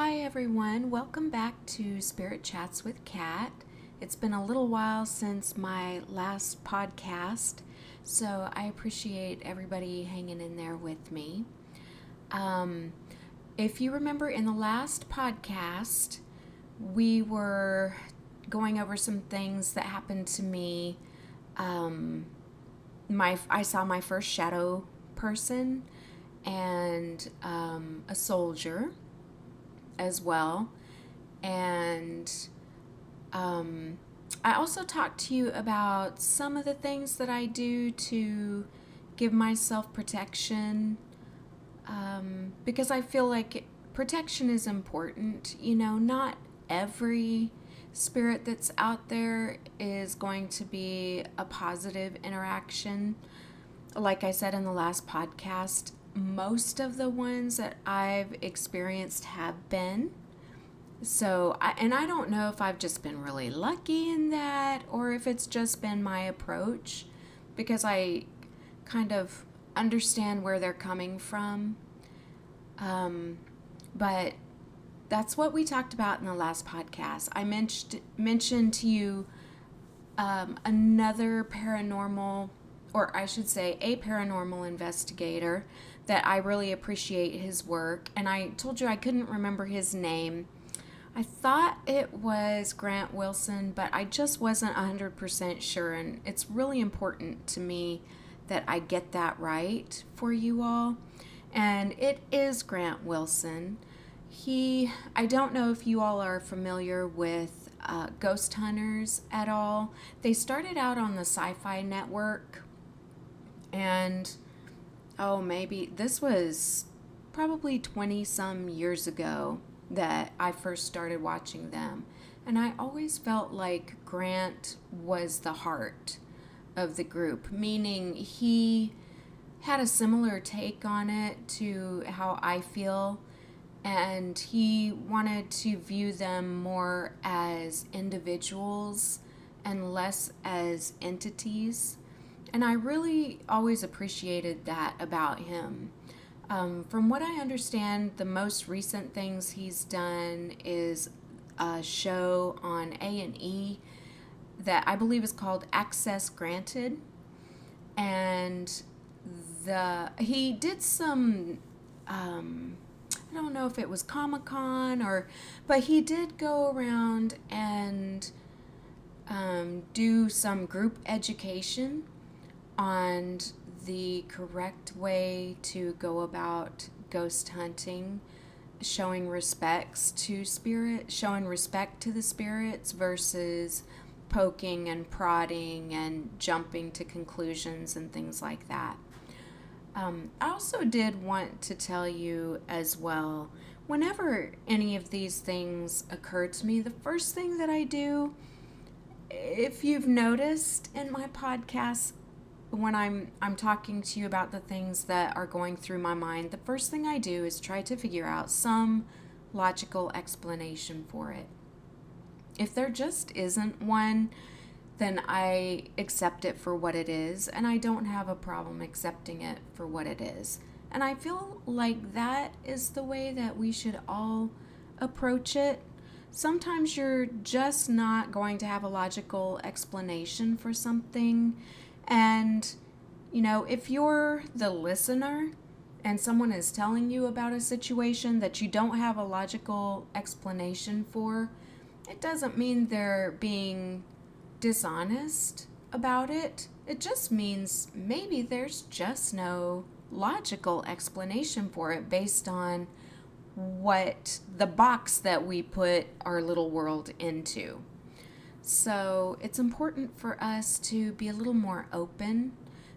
Hi everyone, welcome back to Spirit Chats with Kat. It's been a little while since my last podcast, so I appreciate everybody hanging in there with me. Um, if you remember in the last podcast, we were going over some things that happened to me. I saw my first shadow person and a soldier as well. And I also talked to you about some of the things that I do to give myself protection because I feel like protection is important. You know, not every spirit that's out there is going to be a positive interaction. Like I said in the last podcast, most of the ones that I've experienced have been. And I don't know if I've just been really lucky in that or if it's just been my approach because I kind of understand where they're coming from. But that's what we talked about in the last podcast. I mentioned to you another paranormal, or I should say, a paranormal investigator that I really appreciate his work. And I told you I couldn't remember his name. I thought it was Grant Wilson, but I just wasn't 100% sure. And it's really important to me that I get that right for you all. And it is Grant Wilson. I don't know if you all are familiar with Ghost Hunters at all. They started out on the Sci-Fi Network, and maybe this was probably 20 some years ago that I first started watching them. And I always felt like Grant was the heart of the group, meaning he had a similar take on it to how I feel, and he wanted to view them more as individuals and less as entities. And I really always appreciated that about him. From what I understand, the most recent things he's done is a show on A&E that I believe is called Access Granted, and he did some I don't know if it was Comic-Con but he did go around and do some group education on the correct way to go about ghost hunting, showing respect to the spirits versus poking and prodding and jumping to conclusions and things like that. I also did want to tell you as well, whenever any of these things occur to me, the first thing that I do, if you've noticed in my podcast, when I'm talking to you about the things that are going through my mind, the first thing I do is try to figure out some logical explanation for it. If there just isn't one, then I accept it for what it is, and I don't have a problem accepting it for what it is. And I feel like that is the way that we should all approach it. Sometimes you're just not going to have a logical explanation for something. And, if you're the listener and someone is telling you about a situation that you don't have a logical explanation for, it doesn't mean they're being dishonest about it. It just means maybe there's just no logical explanation for it based on what the box that we put our little world into. So it's important for us to be a little more open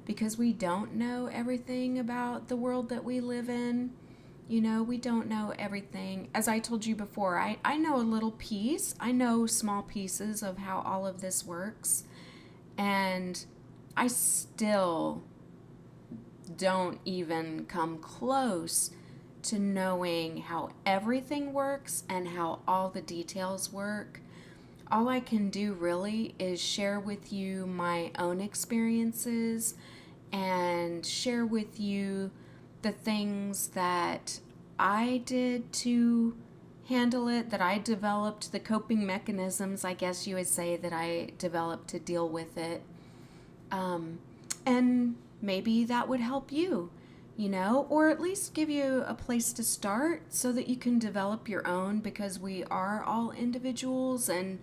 because we don't know everything about the world that we live in. We don't know everything. As I told you before, I know a little piece. I know small pieces of how all of this works. And I still don't even come close to knowing how everything works and how all the details work. All I can do really is share with you my own experiences and share with you the things that I did to handle it, that I developed the coping mechanisms, I guess you would say, that I developed to deal with it. And maybe that would help you, or at least give you a place to start so that you can develop your own, because we are all individuals, and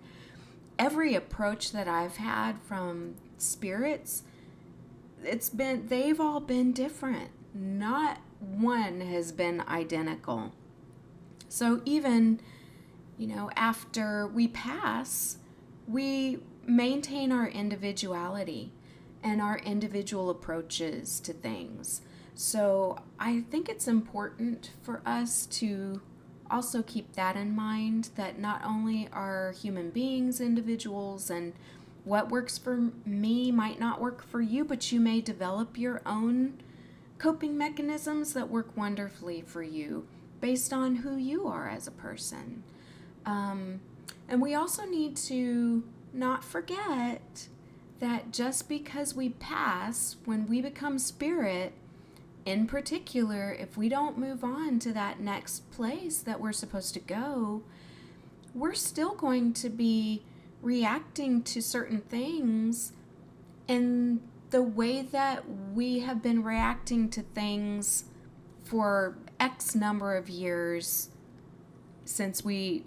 every approach that I've had from spirits, they've all been different. Not one has been identical. So even, after we pass, we maintain our individuality and our individual approaches to things. So I think it's important for us to also keep that in mind, that not only are human beings individuals, and what works for me might not work for you, but you may develop your own coping mechanisms that work wonderfully for you based on who you are as a person. And we also need to not forget that just because we pass, when we become spirit, in particular, if we don't move on to that next place that we're supposed to go, we're still going to be reacting to certain things in the way that we have been reacting to things for X number of years since we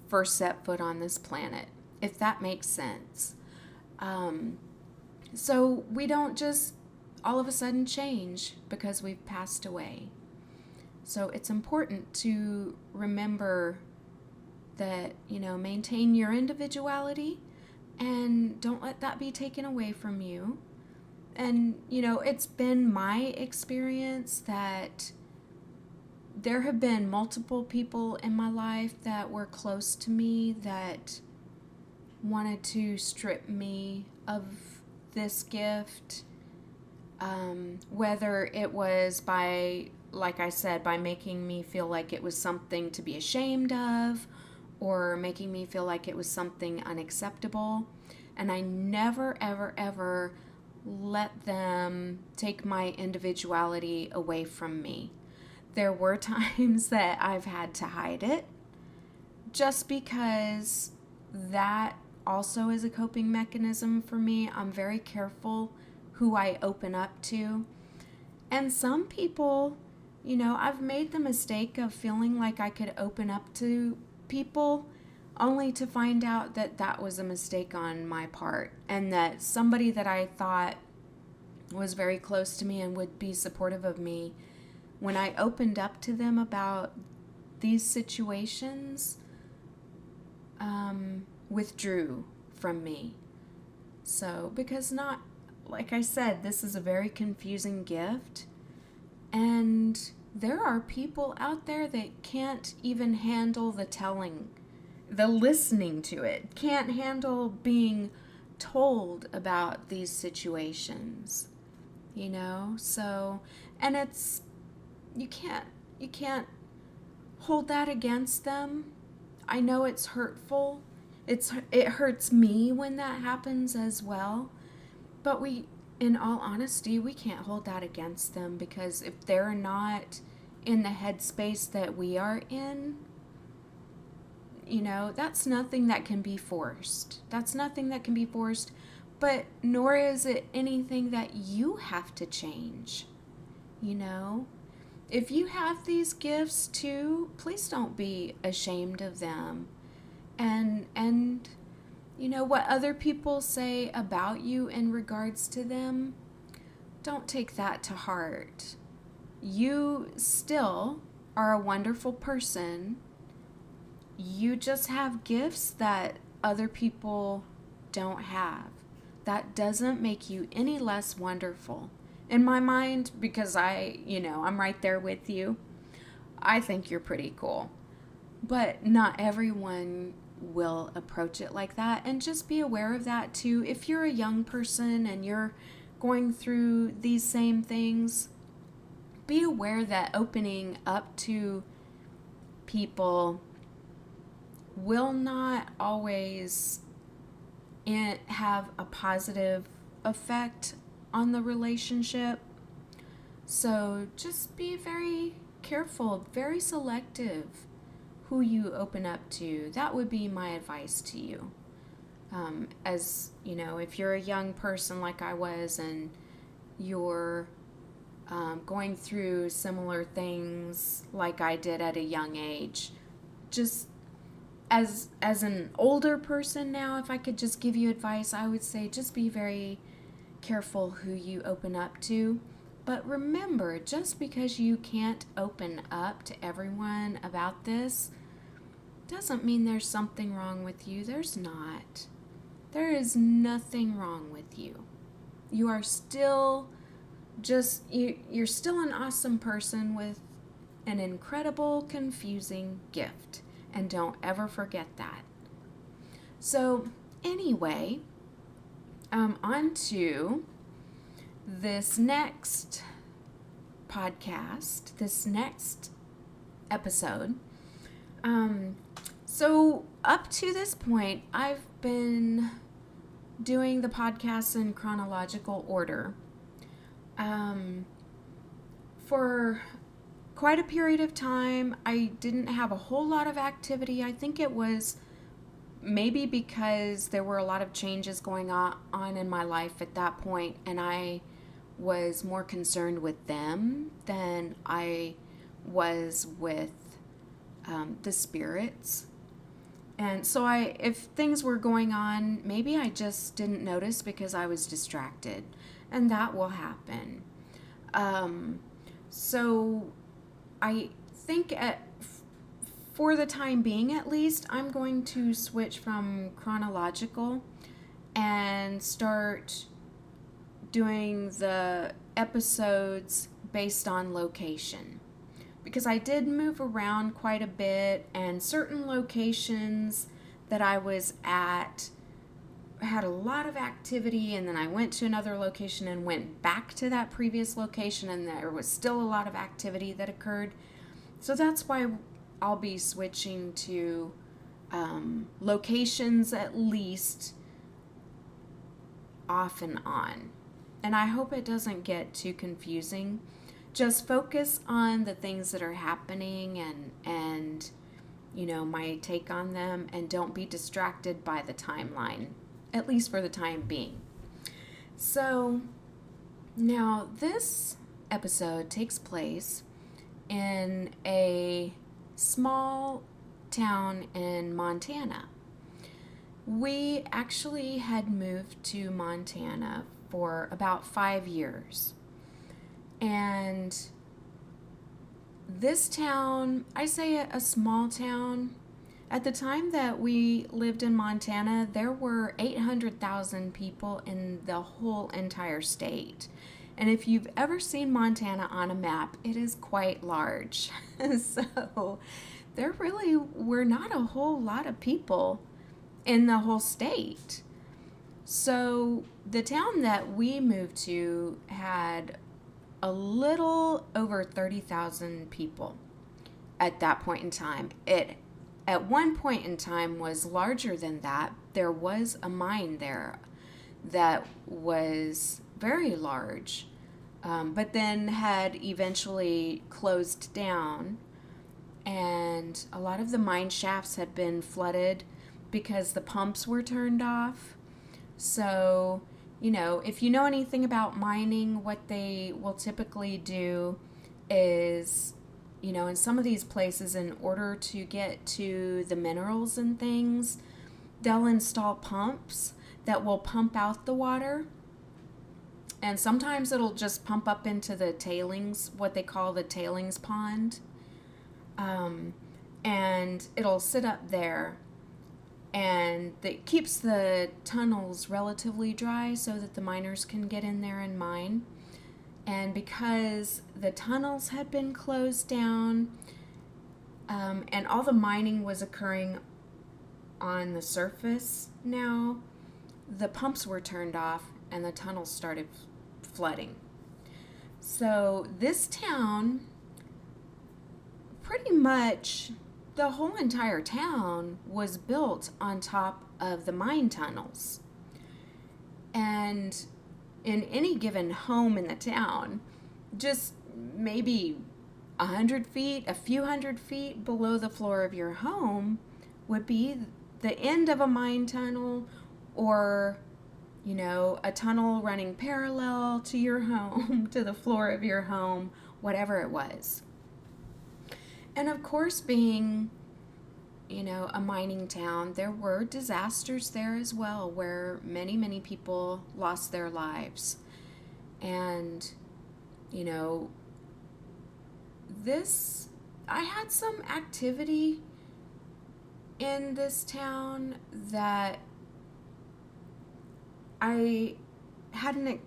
first set foot on this planet, if that makes sense. So we don't just all of a sudden change because we've passed away. So it's important to remember that, maintain your individuality and don't let that be taken away from you. And, it's been my experience that there have been multiple people in my life that were close to me that wanted to strip me of this gift, whether it was by, like I said, by making me feel like it was something to be ashamed of, or making me feel like it was something unacceptable. And I never, ever, ever let them take my individuality away from me. There were times that I've had to hide it, just because that also is a coping mechanism for me. I'm very careful who I open up to. And some people, I've made the mistake of feeling like I could open up to people, only to find out that that was a mistake on my part, and that somebody that I thought was very close to me and would be supportive of me, when I opened up to them about these situations, withdrew from me. So, because not, like I said, this is a very confusing gift, and there are people out there that can't even handle the listening to it, can't handle being told about these situations, so, and it's, you can't hold that against them. I know it's hurtful. It hurts me when that happens as well. But in all honesty, we can't hold that against them, because if they're not in the headspace that we are in, that's nothing that can be forced. But nor is it anything that you have to change. If you have these gifts too, please don't be ashamed of them. And what other people say about you in regards to them, don't take that to heart. You still are a wonderful person. You just have gifts that other people don't have. That doesn't make you any less wonderful. In my mind, because I'm right there with you, I think you're pretty cool. But not everyone will approach it like that. And just be aware of that too. If you're a young person and you're going through these same things, be aware that opening up to people will not always have a positive effect on the relationship. So just be very careful, very selective who you open up to. That would be my advice to you. As you know, if you're a young person like I was and you're going through similar things like I did at a young age, just as an older person now, if I could just give you advice, I would say just be very careful who you open up to. But remember, just because you can't open up to everyone about this doesn't mean there's something wrong with you. There's not. There is nothing wrong with you. You are still you're still an awesome person with an incredible, confusing gift. And don't ever forget that. So, anyway, on to this next podcast, this next episode. So, up to this point, I've been doing the podcasts in chronological order. For quite a period of time, I didn't have a whole lot of activity. I think it was maybe because there were a lot of changes going on in my life at that point, and I was more concerned with them than I was with the spirits. And so if things were going on, maybe I just didn't notice because I was distracted, and that will happen. So I think for the time being at least, I'm going to switch from chronological and start doing the episodes based on location. Because I did move around quite a bit, and certain locations that I was at had a lot of activity, and then I went to another location and went back to that previous location, and there was still a lot of activity that occurred. So that's why I'll be switching to locations at least off and on. And I hope it doesn't get too confusing. Just focus on the things that are happening and you know, my take on them, and don't be distracted by the timeline, at least for the time being. So now this episode takes place in a small town in Montana. We actually had moved to Montana for about 5 years. And this town, I say a small town. At the time that we lived in Montana, there were 800,000 people in the whole entire state. And if you've ever seen Montana on a map, it is quite large. So there really were not a whole lot of people in the whole state. So the town that we moved to had a little over 30,000 people at that point in time. It, at one point in time, was larger than that. There was a mine there that was very large, but then had eventually closed down, and a lot of the mine shafts had been flooded because the pumps were turned off. So, you know, if you know anything about mining, what they will typically do is, you know, in some of these places, in order to get to the minerals and things, they'll install pumps that will pump out the water. And sometimes it'll just pump up into the tailings, what they call the tailings pond. And it'll sit up there. And it keeps the tunnels relatively dry so that the miners can get in there and mine. And because the tunnels had been closed down, and all the mining was occurring on the surface now, the pumps were turned off and the tunnels started flooding. So this town, pretty much the whole entire town was built on top of the mine tunnels. And in any given home in the town, just maybe 100 feet, a few 100 feet below the floor of your home would be the end of a mine tunnel, or, a tunnel running parallel to your home, to the floor of your home, whatever it was. And of course, being, a mining town, there were disasters there as well, where many, many people lost their lives. And, you know, I had some activity in this town that I hadn't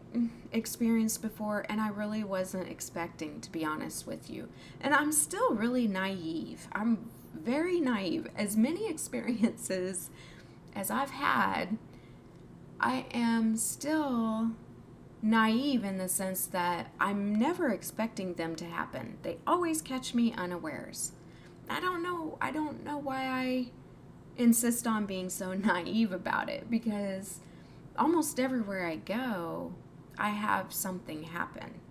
experienced before, and I really wasn't expecting, to be honest with you. And I'm still really naive. I'm very naive. As many experiences as I've had, I am still naive in the sense that I'm never expecting them to happen. They always catch me unawares. I don't know why I insist on being so naive about it, because almost everywhere I go, I have something happen.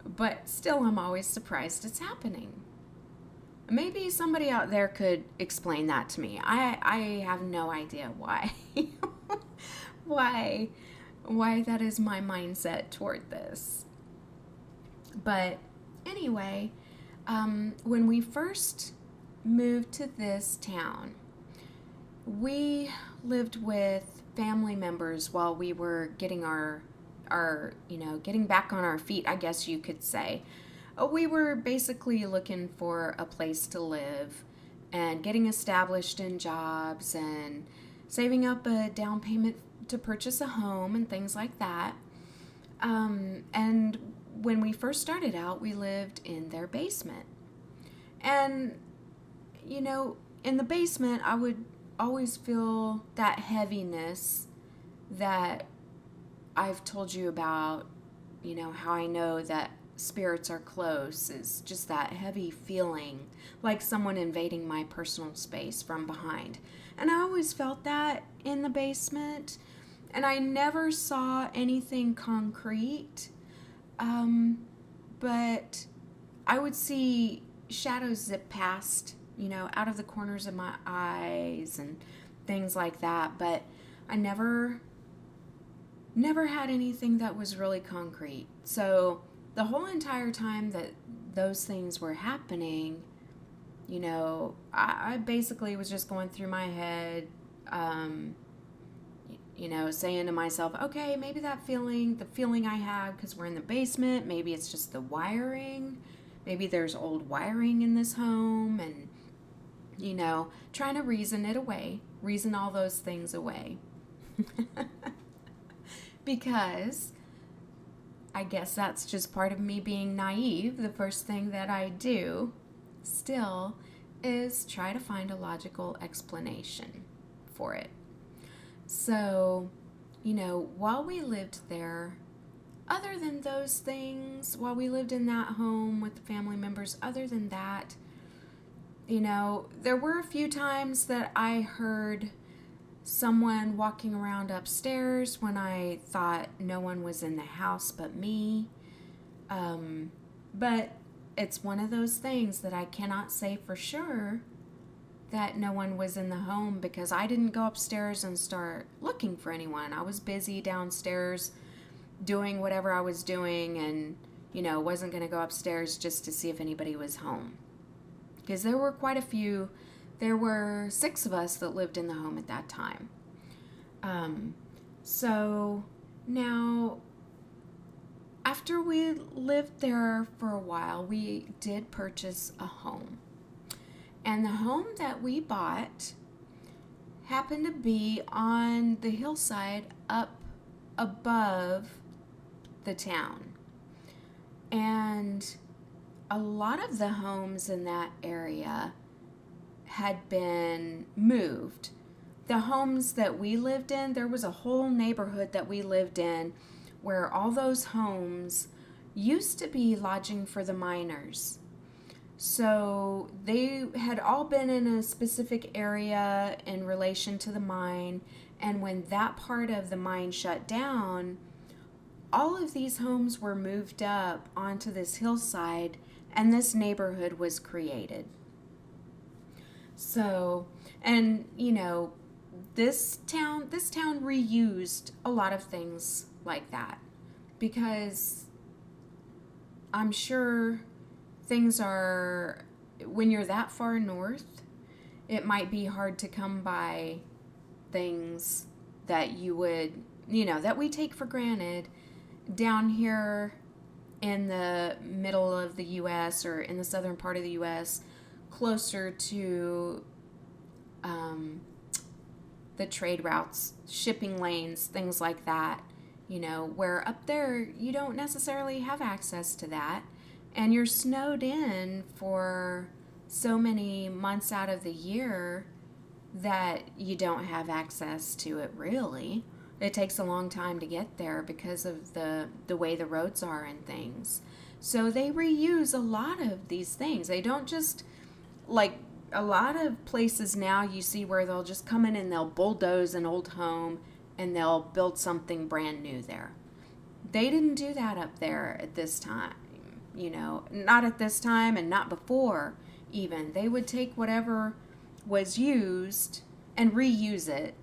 But still, I'm always surprised it's happening. Maybe somebody out there could explain that to me. I have no idea why. why that is my mindset toward this. But anyway, when we first moved to this town, we lived with family members while we were getting getting back on our feet, I guess you could say. We were basically looking for a place to live and getting established in jobs and saving up a down payment to purchase a home and things like that. And when we first started out, we lived in their basement. And, in the basement, I would always feel that heaviness that I've told you about, how I know that spirits are close, is just that heavy feeling, like someone invading my personal space from behind. And I always felt that in the basement, and I never saw anything concrete, but I would see shadows zip past, out of the corners of my eyes and things like that, but I never had anything that was really concrete. So the whole entire time that those things were happening, I basically was just going through my head, saying to myself, okay, maybe the feeling I have because we're in the basement, maybe it's just the wiring. Maybe there's old wiring in this home, and, trying to reason all those things away. Because I guess that's just part of me being naive. The first thing that I do still is try to find a logical explanation for it. So, while we lived there, other than those things, while we lived in that home with the family members, other than that, there were a few times that I heard someone walking around upstairs when I thought no one was in the house but me. But it's one of those things that I cannot say for sure that no one was in the home, because I didn't go upstairs and start looking for anyone. I was busy downstairs doing whatever I was doing, and, wasn't going to go upstairs just to see if anybody was home. Because there were quite a few. There were 6 of us that lived in the home at that time. So now, after we lived there for a while, we did purchase a home. And the home that we bought happened to be on the hillside up above the town. And a lot of the homes in that area had been moved. The homes that we lived in, there was a whole neighborhood that we lived in where all those homes used to be lodging for the miners. So they had all been in a specific area in relation to the mine, and when that part of the mine shut down, all of these homes were moved up onto this hillside, and this neighborhood was created. So, and this town reused a lot of things like that, because I'm sure things are, when you're that far north, it might be hard to come by things that you would, that we take for granted down here in the middle of the U.S. or in the southern part of the U.S., closer to the trade routes, shipping lanes, things like that, where up there you don't necessarily have access to that. And you're snowed in for so many months out of the year that you don't have access to it really. It takes a long time to get there because of the way the roads are and things. So they reuse a lot of these things. They don't just, like, a lot of places now you see where they'll just come in and they'll bulldoze an old home and they'll build something brand new there. They didn't do that up there at this time, not at this time and not before even. They would take whatever was used and reuse it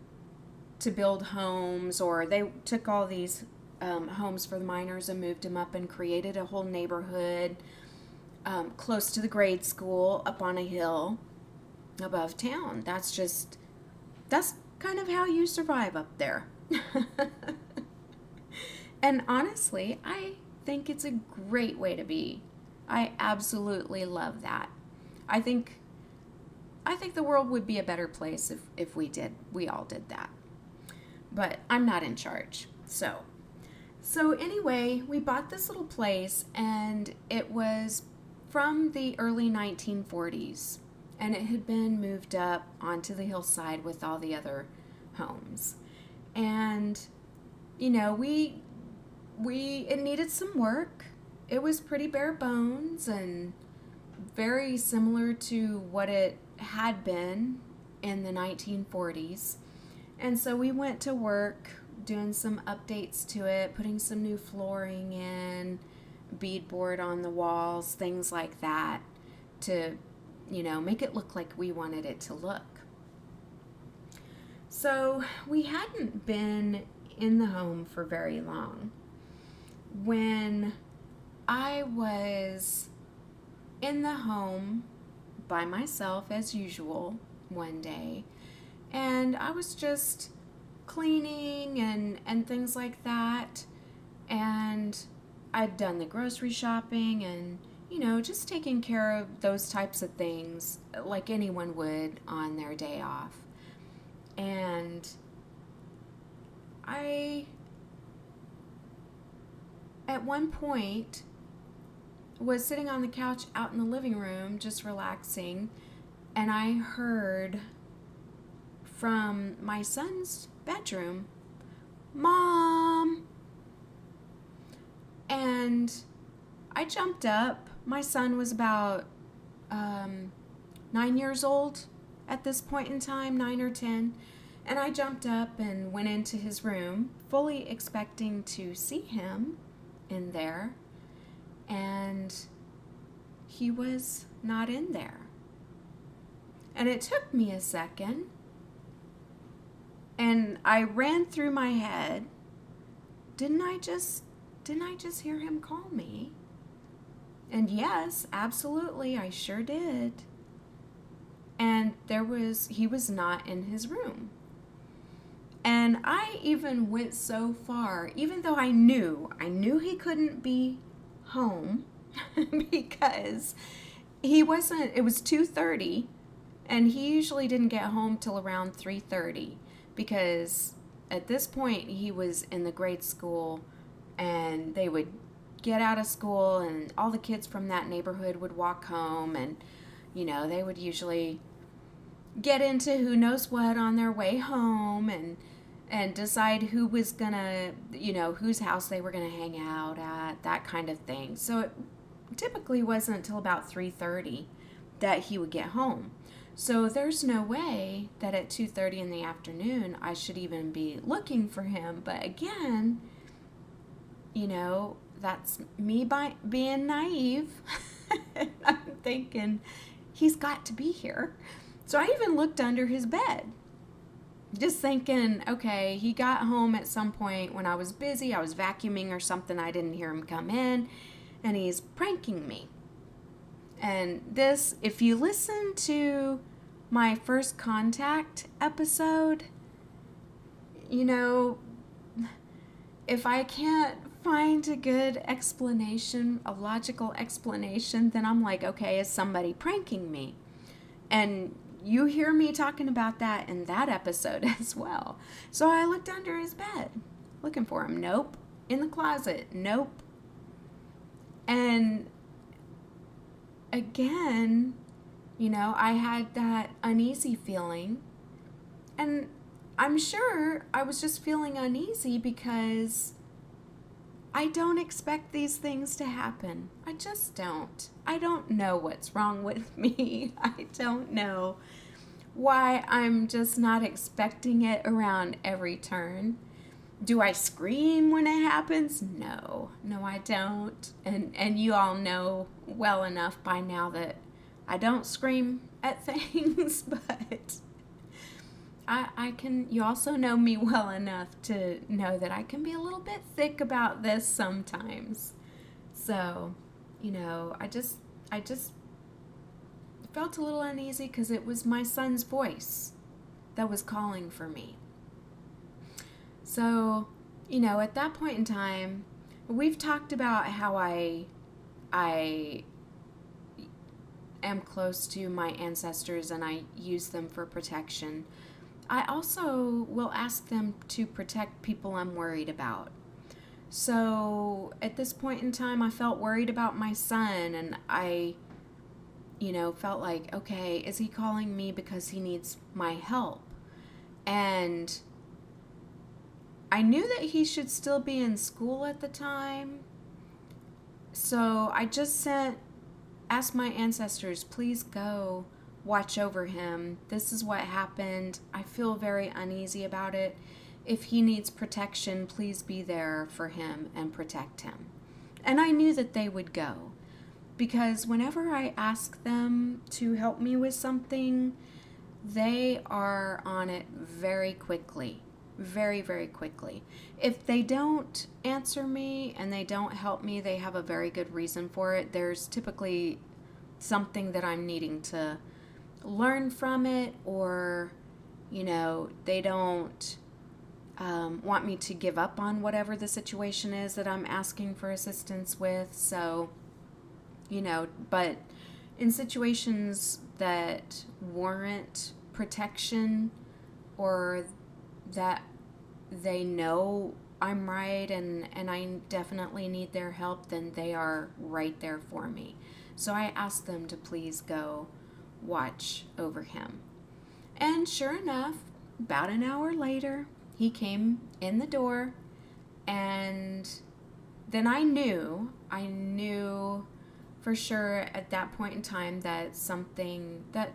to build homes, or they took all these homes for the miners and moved them up and created a whole neighborhood close to the grade school up on a hill above town. That's kind of how you survive up there. And honestly, I think it's a great way to be. I absolutely love that. I think the world would be a better place if we all did that. But I'm not in charge. So anyway, we bought this little place, and it was from the early 1940s, and it had been moved up onto the hillside with all the other homes. And it needed some work. It was pretty bare bones and very similar to what it had been in the 1940s. And so we went to work doing some updates to it, putting some new flooring in, beadboard on the walls, things like that, to, make it look like we wanted it to look. So we hadn't been in the home for very long when I was in the home by myself as usual one day, and I was just cleaning and things like that, and I'd done the grocery shopping and just taking care of those types of things like anyone would on their day off. And I at one point was sitting on the couch out in the living room just relaxing, and I heard from my son's bedroom, "Mom!" And I jumped up. My son was about 9 years old at this point in time, 9 or 10. And I jumped up and went into his room, fully expecting to see him in there. And he was not in there. And it took me a second. And I ran through my head, didn't I just hear him call me? And yes, absolutely, I sure did. And he was not in his room. And I even went so far, even though I knew he couldn't be home because it was 2:30, and he usually didn't get home till around 3:30, because at this point he was in the grade school, and they would get out of school and all the kids from that neighborhood would walk home, and they would usually get into who knows what on their way home and decide who was gonna, whose house they were gonna hang out at, that kind of thing. So it typically wasn't until about 3:30 that he would get home. So there's no way that at 2:30 in the afternoon I should even be looking for him. But again, that's me being naive And I'm thinking, he's got to be here. So I even looked under his bed, just thinking, okay, he got home at some point when I was busy. I was vacuuming or something. I didn't hear him come in, and he's pranking me. And this, if you listen to my first contact episode, you know, if I can't find a good explanation, a logical explanation, then I'm like, okay, is somebody pranking me? And you hear me talking about that in that episode as well. So I looked under his bed, looking for him. Nope. In the closet. Nope. And again, I had that uneasy feeling. And I'm sure I was just feeling uneasy because I don't expect these things to happen. I just don't. I don't know what's wrong with me. I don't know why I'm just not expecting it around every turn. Do I scream when it happens? No, I don't. And you all know well enough by now that I don't scream at things, but you also know me well enough to know that I can be a little bit thick about this sometimes. So, I just felt a little uneasy because it was my son's voice that was calling for me. So, at that point in time, we've talked about how I am close to my ancestors and I use them for protection. I also will ask them to protect people I'm worried about. So at this point in time, I felt worried about my son, and I, felt like, okay, is he calling me because he needs my help? And I knew that he should still be in school at the time. So I just asked my ancestors, please go watch over him. This is what happened. I feel very uneasy about it. If he needs protection, please be there for him and protect him. And I knew that they would go, because whenever I ask them to help me with something, they are on it very quickly. Very, very quickly. If they don't answer me and they don't help me, they have a very good reason for it. There's typically something that I'm needing to learn from it, or they don't want me to give up on whatever the situation is that I'm asking for assistance with. So but in situations that warrant protection, or that they know I'm right and I definitely need their help, then they are right there for me. So I asked them to please go watch over him. And sure enough, about an hour later, he came in the door, and then I knew for sure at that point in time that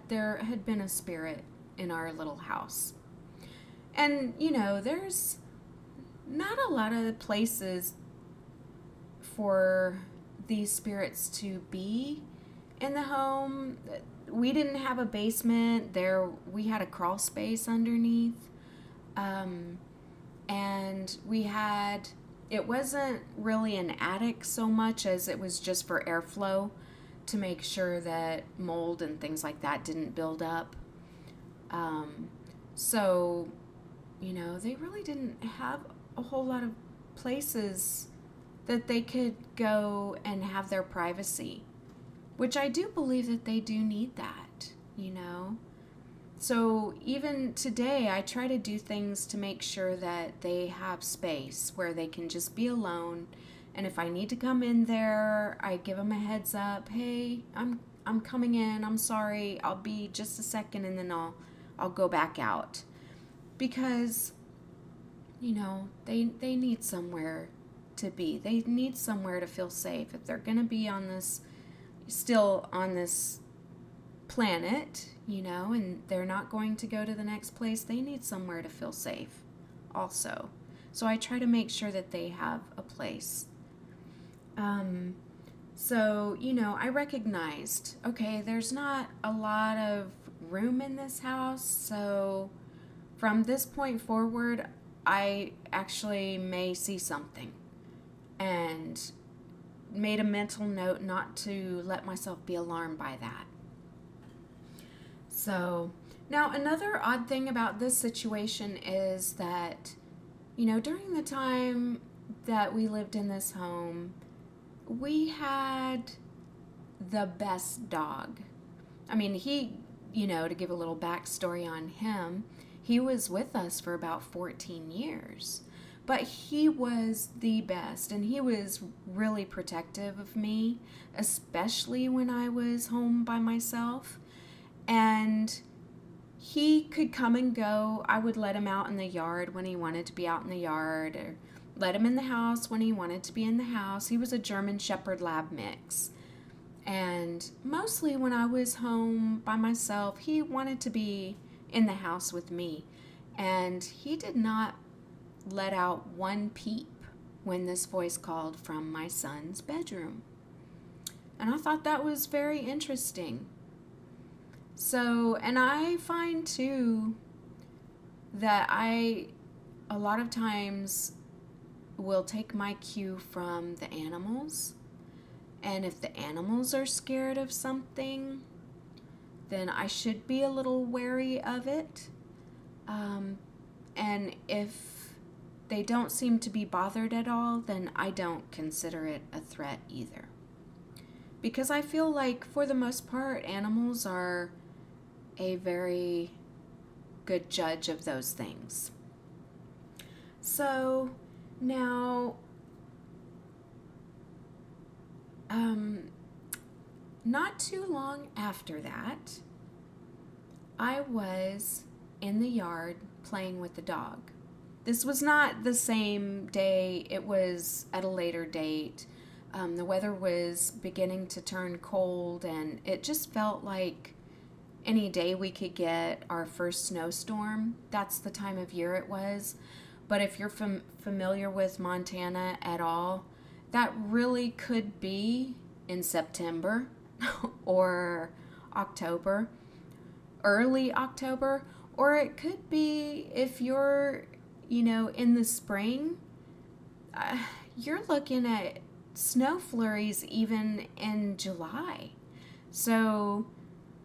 there had been a spirit in our little house. And, there's not a lot of places for these spirits to be in the home. We didn't have a basement. We had a crawl space underneath. And it wasn't really an attic so much as it was just for airflow to make sure that mold and things like that didn't build up. So, they really didn't have a whole lot of places that they could go and have their privacy, which I do believe that they do need that, So even today, I try to do things to make sure that they have space where they can just be alone. And if I need to come in there, I give them a heads up. Hey, I'm coming in. I'm sorry. I'll be just a second, and then I'll go back out. Because, they need somewhere to be. They need somewhere to feel safe. If they're going to be still on this planet, and they're not going to go to the next place, they need somewhere to feel safe also. So I try to make sure that they have a place. So, I recognized, okay, there's not a lot of room in this house. So, from this point forward, I actually may see something, and made a mental note not to let myself be alarmed by that. So, now another odd thing about this situation is that, during the time that we lived in this home, we had the best dog. I mean, to give a little backstory on him, he was with us for about 14 years. But he was the best, and he was really protective of me, especially when I was home by myself. And he could come and go. I would let him out in the yard when he wanted to be out in the yard, or let him in the house when he wanted to be in the house. He was a German Shepherd Lab mix. And mostly when I was home by myself, he wanted to be in the house with me. And he did not let out one peep when this voice called from my son's bedroom. And I thought that was very interesting. So, and I find too that I a lot of times will take my cue from the animals. And if the animals are scared of something, then I should be a little wary of it. And if they don't seem to be bothered at all, then I don't consider it a threat either. Because I feel like, for the most part, animals are a very good judge of those things. So, now, not too long after that, I was in the yard playing with the dog. This was not the same day, it was at a later date. The weather was beginning to turn cold, and it just felt like any day we could get our first snowstorm. That's the time of year it was. But if you're familiar with Montana at all, that really could be in September or October, early October, or it could be if you're, in the spring, you're looking at snow flurries even in July. So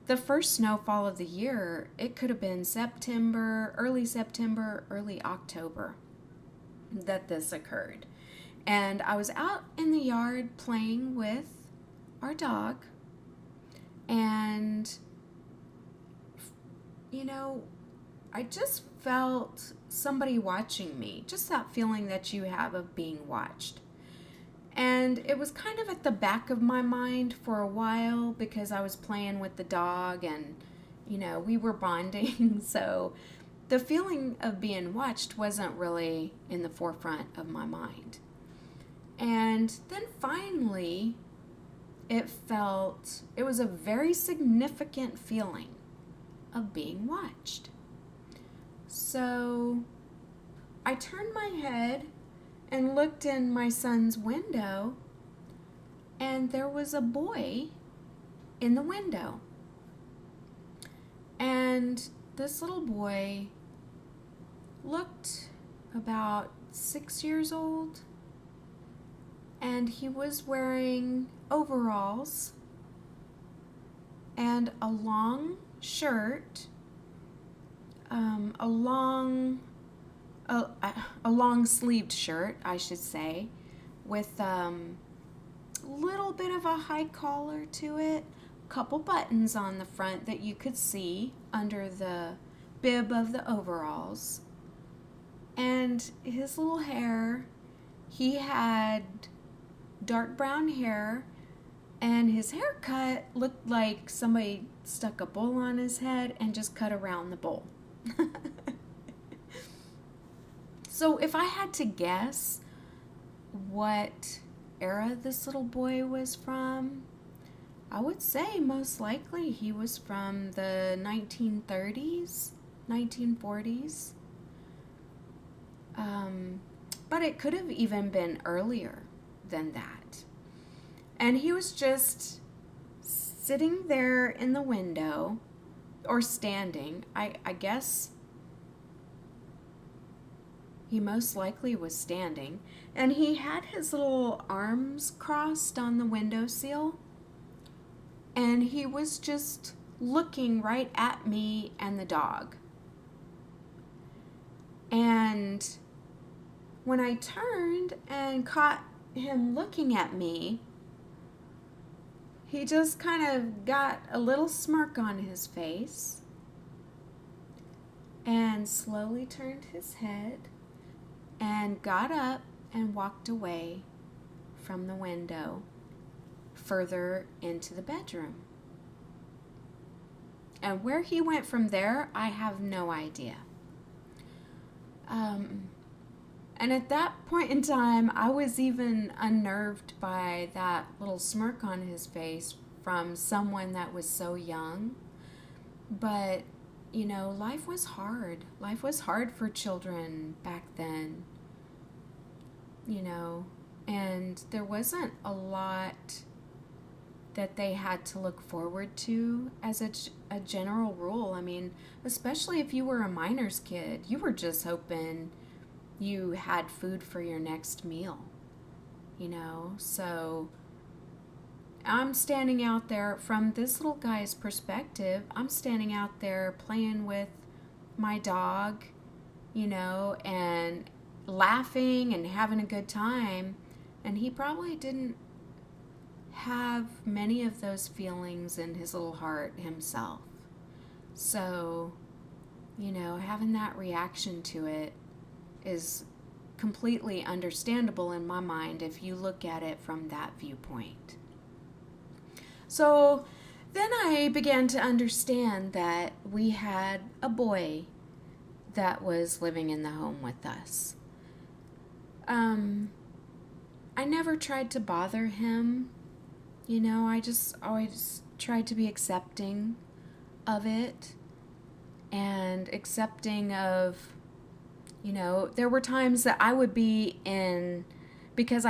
the first snowfall of the year, it could have been September, early October that this occurred. And I was out in the yard playing with our dog, and, I just felt somebody watching me, just that feeling that you have of being watched. And it was kind of at the back of my mind for a while because I was playing with the dog and, we were bonding. So the feeling of being watched wasn't really in the forefront of my mind. And then finally, it was a very significant feeling of being watched. So I turned my head and looked in my son's window, and there was a boy in the window. And this little boy looked about 6 years old, and he was wearing overalls and a long shirt, a long-sleeved shirt, I should say, with a little bit of a high collar to it, couple buttons on the front that you could see under the bib of the overalls. And his little hair, he had dark brown hair, and his haircut looked like somebody stuck a bowl on his head and just cut around the bowl. So if I had to guess what era this little boy was from, I would say most likely he was from the 1930s, 1940s. But it could have even been earlier than that. And he was just sitting there in the window, or standing. I guess he most likely was standing. And he had his little arms crossed on the windowsill. And he was just looking right at me and the dog. And when I turned and caught him looking at me, he just kind of got a little smirk on his face and slowly turned his head and got up and walked away from the window further into the bedroom. And where he went from there, I have no idea. And at that point in time, I was even unnerved by that little smirk on his face from someone that was so young. But, life was hard. Life was hard for children back then, and there wasn't a lot that they had to look forward to as a general rule. I mean, especially if you were a miner's kid, you were just hoping you had food for your next meal, So I'm standing out there from this little guy's perspective. I'm standing out there playing with my dog, and laughing and having a good time. And he probably didn't have many of those feelings in his little heart himself. So, having that reaction to it is completely understandable in my mind if you look at it from that viewpoint. So then I began to understand that we had a boy that was living in the home with us. I never tried to bother him. I just always tried to be accepting of it and accepting of, there were times that I would be in, because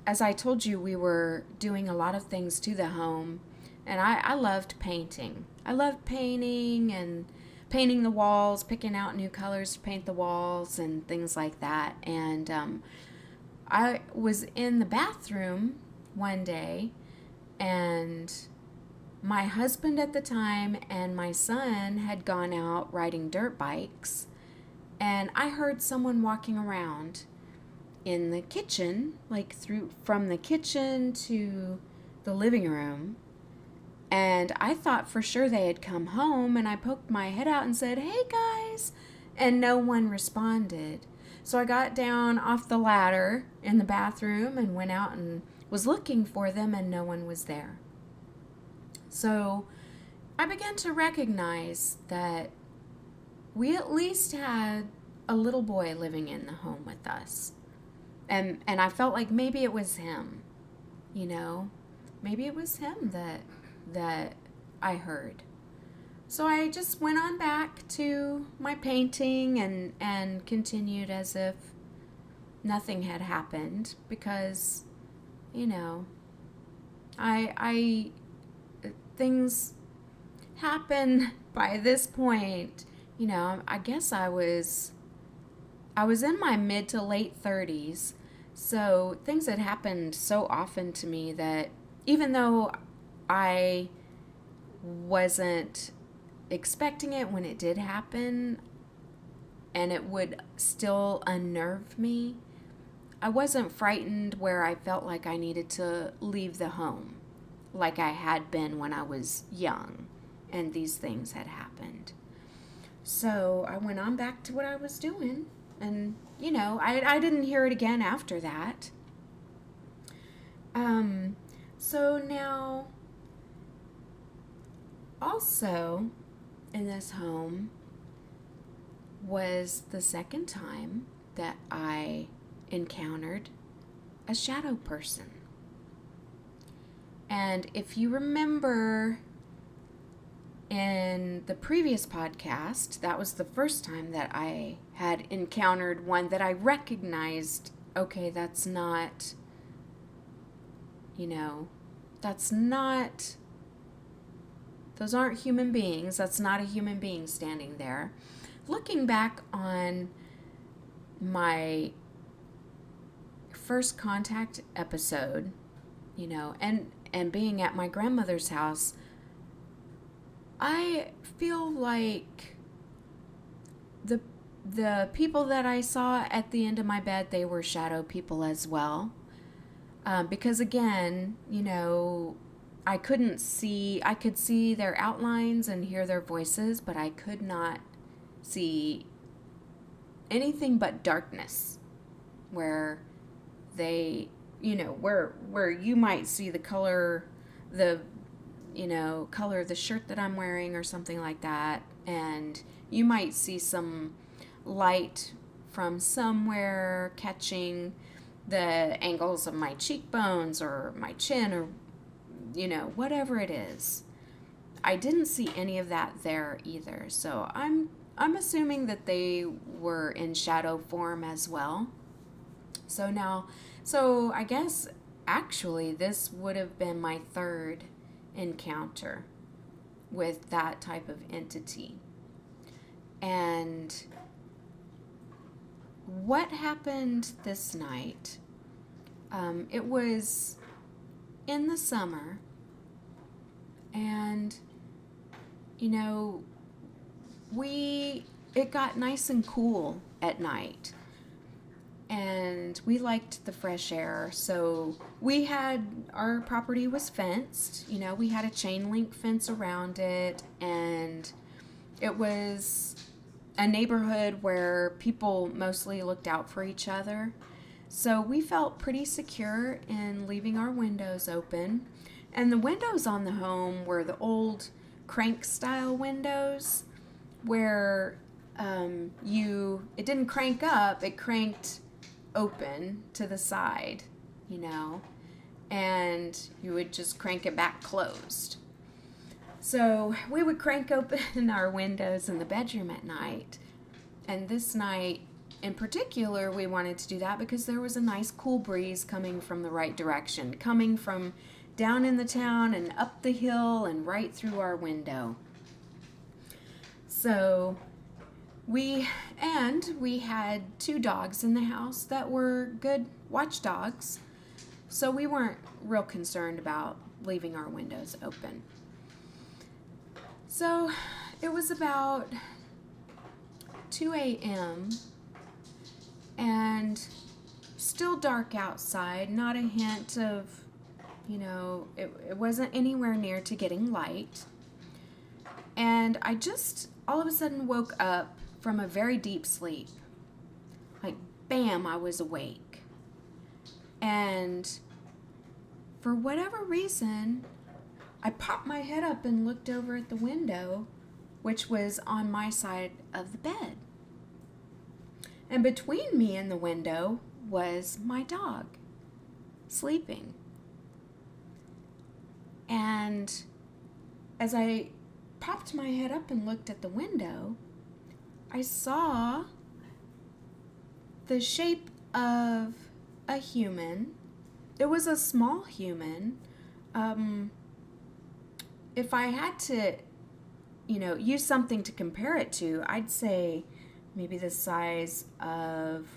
as I told you, we were doing a lot of things to the home, and I loved painting. I loved painting and painting the walls, picking out new colors to paint the walls and things like that. And I was in the bathroom one day, and my husband at the time and my son had gone out riding dirt bikes, and I heard someone walking around in the kitchen, like from the kitchen to the living room. And I thought for sure they had come home, and I poked my head out and said, "Hey guys," and no one responded. So I got down off the ladder in the bathroom and went out and was looking for them, and no one was there. So I began to recognize that we at least had a little boy living in the home with us. And I felt like maybe it was him, maybe it was him that I heard. So I just went on back to my painting and continued as if nothing had happened, because, I things happen by this point. I guess I was in my mid to late 30s, so things had happened so often to me that even though I wasn't expecting it when it did happen, and it would still unnerve me, I wasn't frightened where I felt like I needed to leave the home like I had been when I was young and these things had happened. So I went on back to what I was doing, and I didn't hear it again after that. So now also in this home was the second time that I encountered a shadow person. And if you remember in the previous podcast, that was the first time that I had encountered one that I recognized, okay, that's not, That's not, those aren't human beings. That's not a human being standing there. Looking back on my first contact episode, and being at my grandmother's house, I feel like the people that I saw at the end of my bed, they were shadow people as well. Because again, I couldn't see, I could see their outlines and hear their voices, but I could not see anything but darkness where they, where you might see the color, color of the shirt that I'm wearing or something like that. And you might see some light from somewhere catching the angles of my cheekbones or my chin or, whatever it is. I didn't see any of that there either. So I'm assuming that they were in shadow form as well. So I guess actually this would have been my third encounter with that type of entity. And what happened this night? It was in the summer, and it got nice and cool at night, and we liked the fresh air. So our property was fenced. We had a chain link fence around it, and it was a neighborhood where people mostly looked out for each other. So we felt pretty secure in leaving our windows open. And the windows on the home were the old crank style windows where it didn't crank up, it cranked open to the side, and you would just crank it back closed. So we would crank open our windows in the bedroom at night. And this night in particular, we wanted to do that because there was a nice cool breeze coming from the right direction, coming from down in the town and up the hill and right through our window. So we had 2 dogs in the house that were good watchdogs. So we weren't real concerned about leaving our windows open. So it was about 2 a.m. and still dark outside, not a hint of, it wasn't anywhere near to getting light. And I just all of a sudden woke up from a very deep sleep. Like, bam, I was awake. And for whatever reason, I popped my head up and looked over at the window, which was on my side of the bed. And between me and the window was my dog, sleeping. And as I popped my head up and looked at the window, I saw the shape of a human. It was a small human. If I had to, use something to compare it to, I'd say maybe the size of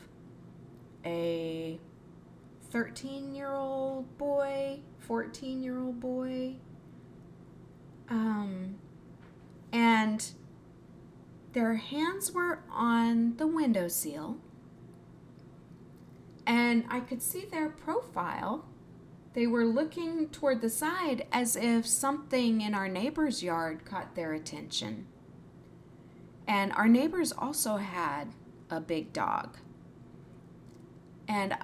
a 13-year-old boy, 14-year-old boy. And their hands were on the windowsill, and I could see their profile. They were looking toward the side as if something in our neighbor's yard caught their attention. And our neighbors also had a big dog. And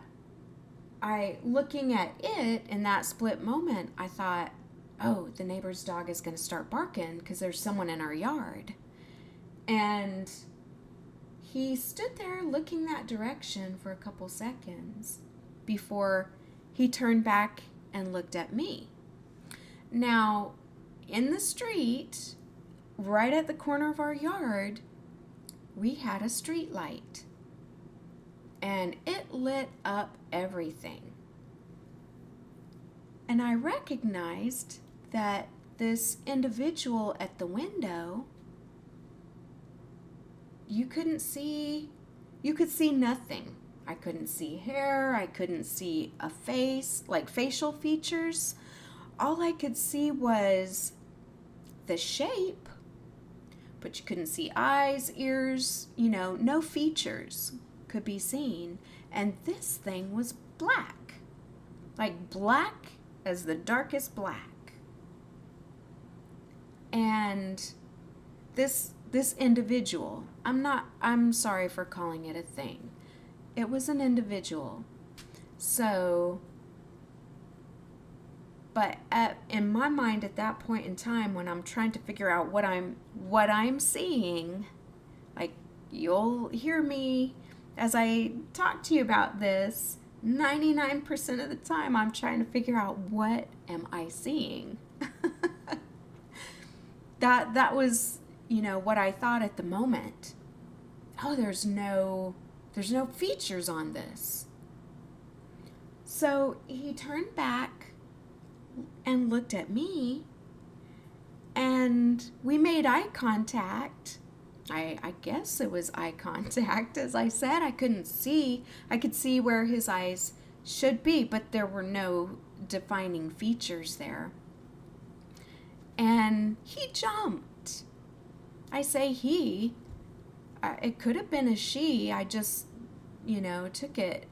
looking at it in that split moment, I thought, oh, the neighbor's dog is going to start barking because there's someone in our yard. And he stood there looking that direction for a couple seconds before he turned back and looked at me. Now, in the street, right at the corner of our yard, we had a street light. And it lit up everything. And I recognized that this individual at the window, you could see nothing. I couldn't see hair, I couldn't see a face, like facial features. All I could see was the shape, but you couldn't see eyes, ears, no features could be seen. And this thing was black, like black as the darkest black. And this individual, I'm sorry for calling it a thing. It was an individual. So, but in my mind at that point in time, when I'm trying to figure out what I'm seeing, like, you'll hear me as I talk to you about this, 99% of the time I'm trying to figure out, what am I seeing? That was, what I thought at the moment. Oh, there's no features on this. So he turned back and looked at me, and we made eye contact. I guess it was eye contact. As I said, I couldn't see. I could see where his eyes should be, but there were no defining features there. And he jumped. I say he. It could have been a she. I just, took it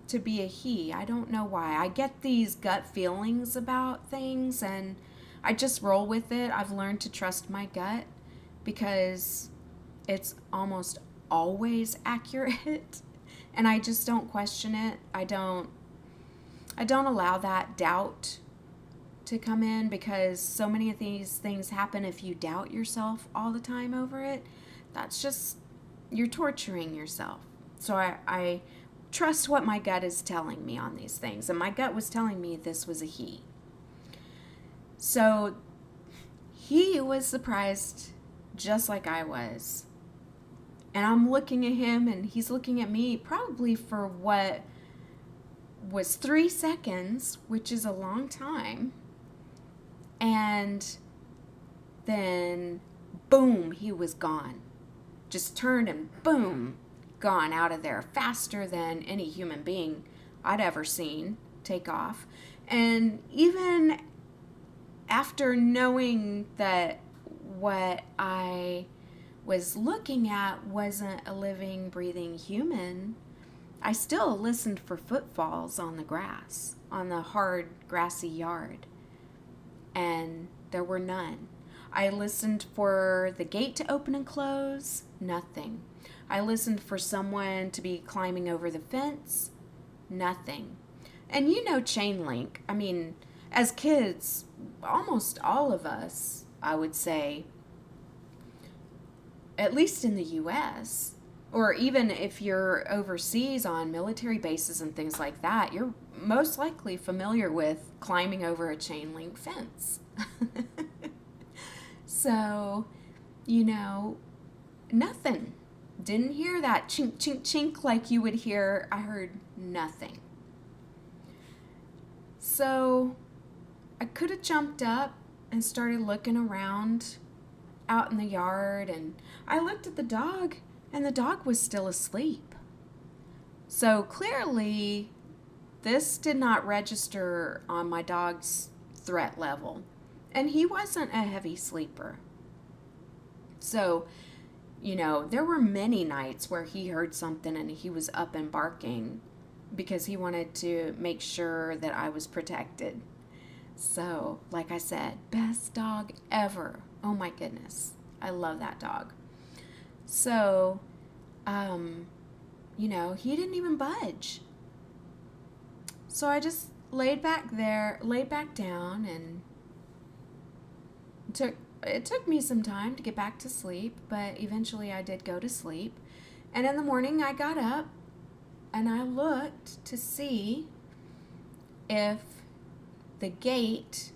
to be a he. I don't know why. I get these gut feelings about things, and I just roll with it. I've learned to trust my gut because it's almost always accurate, and I just don't question it. I don't allow that doubt to come in, because so many of these things happen if you doubt yourself all the time over it. That's just, you're torturing yourself. So I trust what my gut is telling me on these things, and my gut was telling me this was a he. So he was surprised just like I was. And I'm looking at him, and he's looking at me, probably for what was 3 seconds, which is a long time. And then, boom, he was gone. Just turned and boom, gone out of there faster than any human being I'd ever seen take off. And even after knowing that what I was looking at wasn't a living, breathing human, I still listened for footfalls on the grass, on the hard, grassy yard. And there were none. I listened for the gate to open and close, nothing. I listened for someone to be climbing over the fence, nothing. And chain link, as kids, almost all of us, I would say, at least in the U.S., or even if you're overseas on military bases and things like that, you're most likely familiar with climbing over a chain link fence. So, nothing. Didn't hear that chink, chink, chink like you would hear. I heard nothing. So, I could have jumped up and started looking around out in the yard, and I looked at the dog, and the dog was still asleep. So clearly, this did not register on my dog's threat level, and he wasn't a heavy sleeper. So, there were many nights where he heard something and he was up and barking because he wanted to make sure that I was protected. So, like I said, best dog ever. Oh my goodness. I love that dog. So, he didn't even budge. So I just laid back down, and it took me some time to get back to sleep, but eventually I did go to sleep. And in the morning I got up and I looked to see if the gate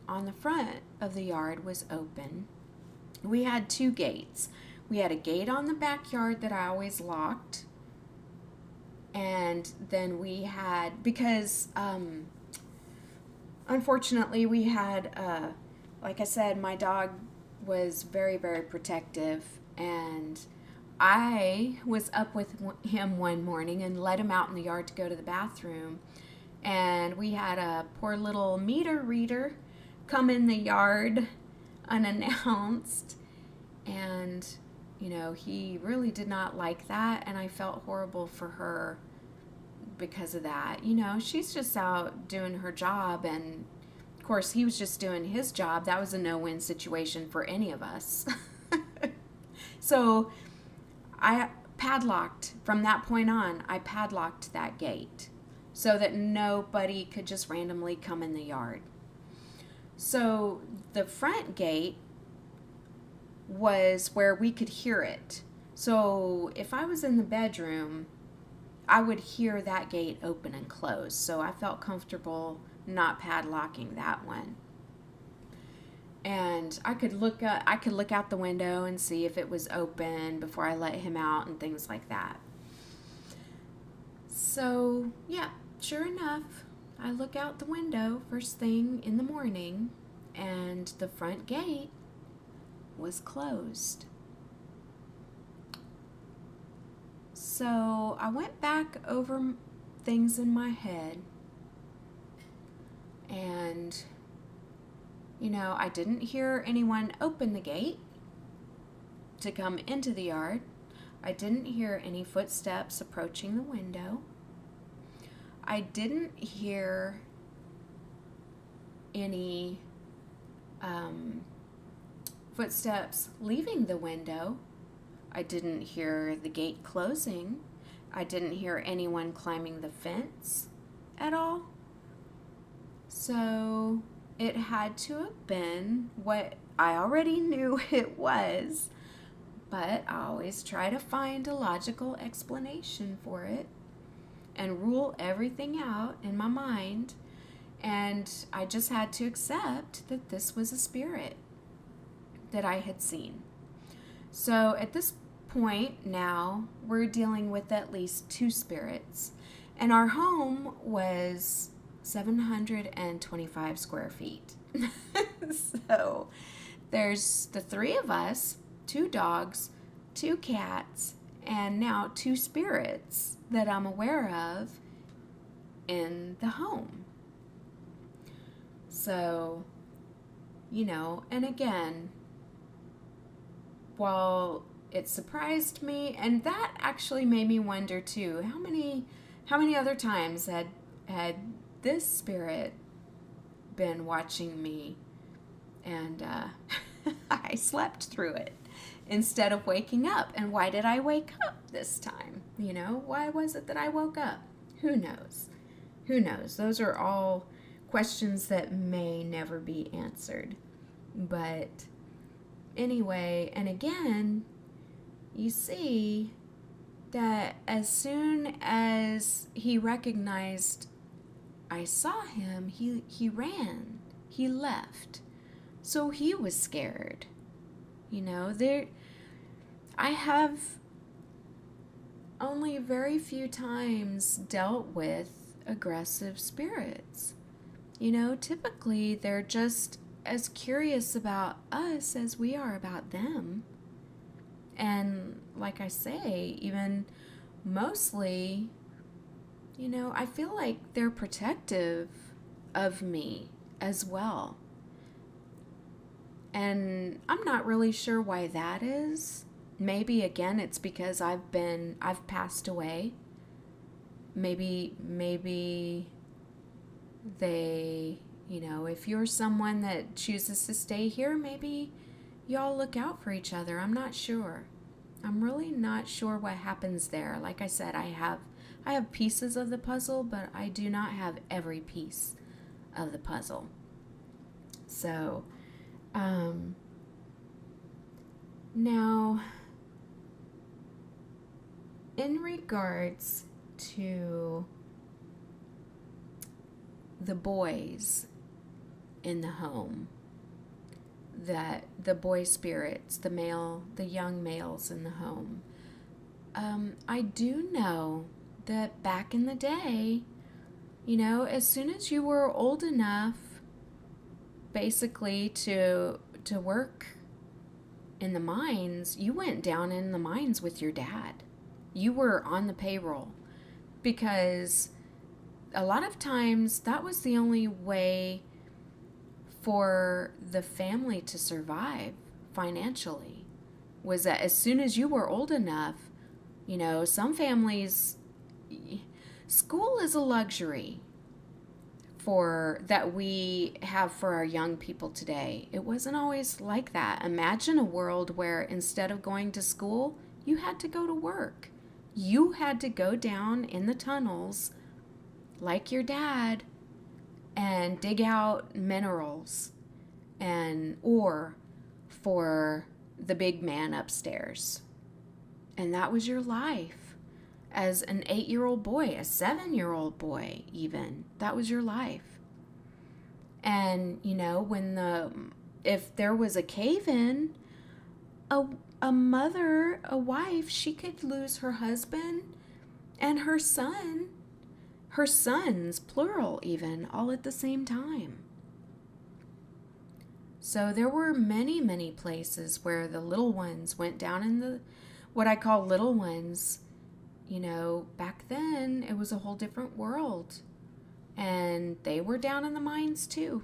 on the front of the yard was open. We had 2 gates. We had a gate on the backyard that I always locked. And then we had, because unfortunately, we had, like I said, my dog was very, very protective, and I was up with him one morning and let him out in the yard to go to the bathroom, and we had a poor little meter reader come in the yard unannounced, and he really did not like that, and I felt horrible for her because of that. She's just out doing her job, and of course he was just doing his job. That was a no-win situation for any of us. So I padlocked, from that point on, I padlocked that gate so that nobody could just randomly come in the yard. So the front gate was where we could hear it. So if I was in the bedroom, I would hear that gate open and close. So I felt comfortable not padlocking that one. And I could look out the window and see if it was open before I let him out and things like that. So, yeah, sure enough, I look out the window first thing in the morning, and the front gate was closed. So I went back over things in my head, and I didn't hear anyone open the gate to come into the yard. I didn't hear any footsteps approaching the window. I didn't hear any footsteps leaving the window. I didn't hear the gate closing. I didn't hear anyone climbing the fence at all. So it had to have been what I already knew it was, but I always try to find a logical explanation for it and rule everything out in my mind. And I just had to accept that this was a spirit that I had seen. So at this point now, we're dealing with at least 2 spirits. And our home was 725 square feet. So there's the 3 of us, 2 dogs, 2 cats, and now 2 spirits that I'm aware of in the home. So, and again, while it surprised me, and that actually made me wonder too, how many other times had this spirit been watching me, and I slept through it instead of waking up. And why did I wake up this time? Why was it that I woke up? Who knows? Those are all questions that may never be answered. But anyway, and again, you see that as soon as he recognized I saw him, he ran. He left. So he was scared. I have only very few times dealt with aggressive spirits. Typically they're just as curious about us as we are about them. And like I say, even mostly, I feel like they're protective of me as well. And I'm not really sure why that is. Maybe again it's because I've passed away. Maybe they, if you're someone that chooses to stay here, maybe y'all look out for each other. I'm not sure. I'm really not sure what happens there. Like I said, I have pieces of the puzzle, but I do not have every piece of the puzzle. So, now, in regards to the boys in the home, that the boy spirits, the young males in the home, I do know that back in the day, as soon as you were old enough basically to work in the mines, you went down in the mines with your dad. You were on the payroll because a lot of times that was the only way for the family to survive financially, was that as soon as you were old enough, some families, school is a luxury for that we have for our young people today. It wasn't always like that. Imagine a world where instead of going to school, you had to go to work. You had to go down in the tunnels like your dad and dig out minerals and ore for the big man upstairs. And that was your life. As an 8-year-old boy, a 7-year-old boy even, that was your life. And, if there was a cave-in, a mother, a wife, she could lose her husband and her son, her sons, plural even, all at the same time. So there were many, many places where the little ones went down in what I call little ones. Back then it was a whole different world, and they were down in the mines too.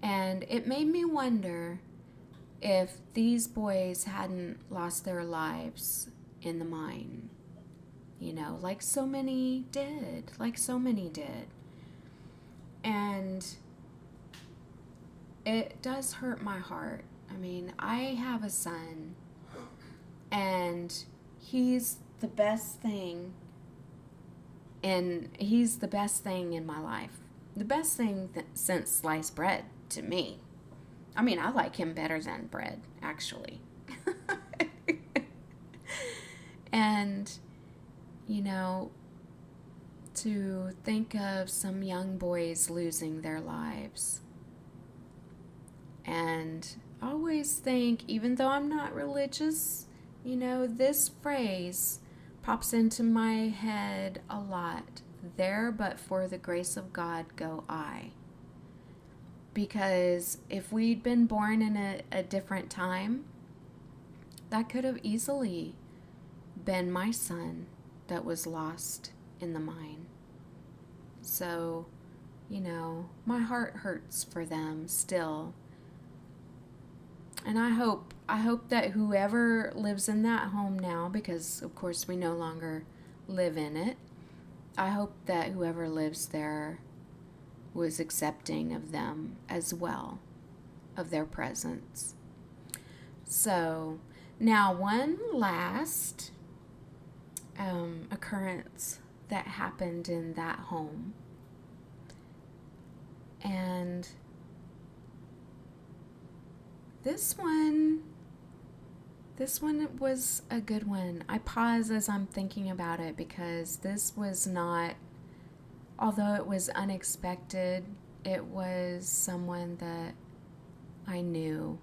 And it made me wonder if these boys hadn't lost their lives in the mine, like so many did. And it does hurt my heart. I mean, I have a son, and he's the best thing in my life. The best thing since sliced bread to me. I mean, I like him better than bread, actually. And, to think of some young boys losing their lives. And I always think, even though I'm not religious, this phrase pops into my head a lot. There but for the grace of God go I. Because if we'd been born in a different time, that could have easily been my son that was lost in the mine. So, my heart hurts for them still. And I hope that whoever lives in that home now, because of course we no longer live in it, I hope that whoever lives there was accepting of them as well, of their presence. So now one last occurrence that happened in that home. And this one was a good one. I pause as I'm thinking about it because this was not, although it was unexpected, it was someone that I knew,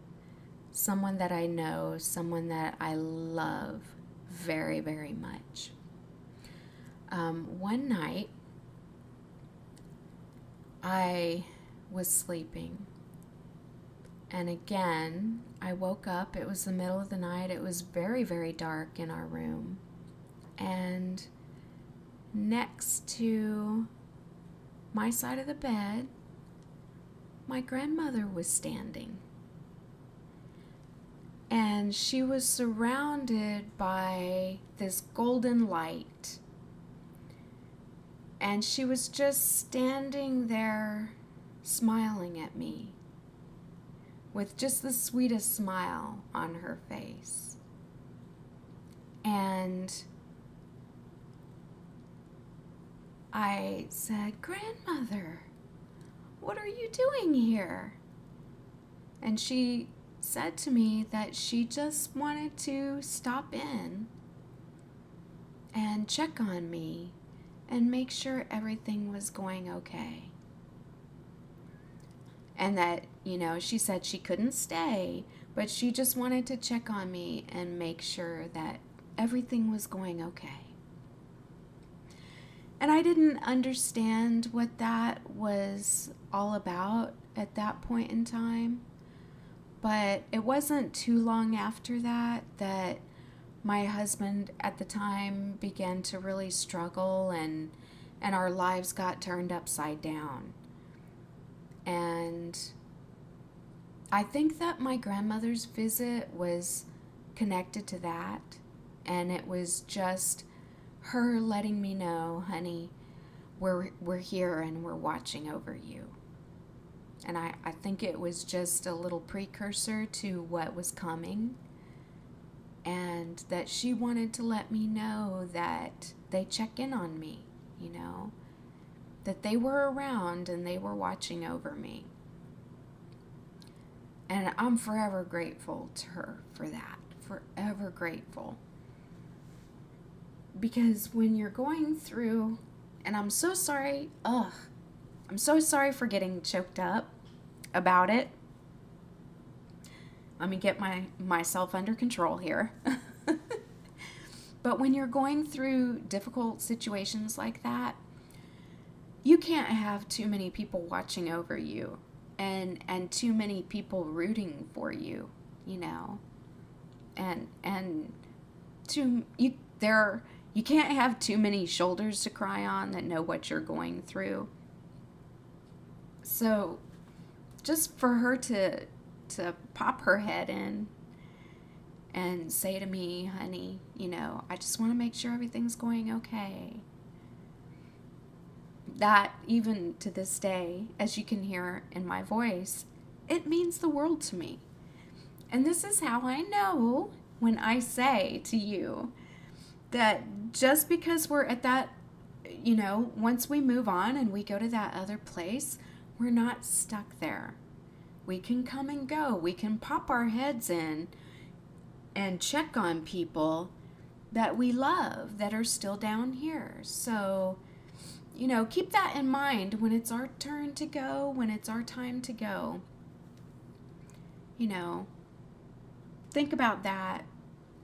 someone that I know, someone that I love very, very much. One night, I was sleeping. And again, I woke up. It was the middle of the night. It was very, very dark in our room. And next to my side of the bed, my grandmother was standing. And she was surrounded by this golden light. And she was just standing there smiling at me with just the sweetest smile on her face. And I said, "Grandmother, what are you doing here?" And she said to me that she just wanted to stop in and check on me and make sure everything was going okay. And that, she said she couldn't stay, but she just wanted to check on me and make sure that everything was going okay. And I didn't understand what that was all about at that point in time. But it wasn't too long after that that my husband at the time began to really struggle, and our lives got turned upside down. And I think that my grandmother's visit was connected to that. And it was just her letting me know, honey, we're here and we're watching over you. And I think it was just a little precursor to what was coming. And that she wanted to let me know that they check in on me, that they were around and they were watching over me. And I'm forever grateful to her for that. Forever grateful. Because when you're going through, and I'm so sorry, I'm so sorry for getting choked up about it. Let me get myself under control here. But when you're going through difficult situations like that, you can't have too many people watching over you and too many people rooting for you, and you can't have too many shoulders to cry on that know what you're going through. So just for her to pop her head in and say to me, honey, I just want to make sure everything's going okay. That, even to this day, as you can hear in my voice, it means the world to me. And this is how I know when I say to you that just because we're at that, once we move on and we go to that other place, we're not stuck there. We can come and go. We can pop our heads in and check on people that we love that are still down here. So, keep that in mind when it's our turn to go, when it's our time to go. Think about that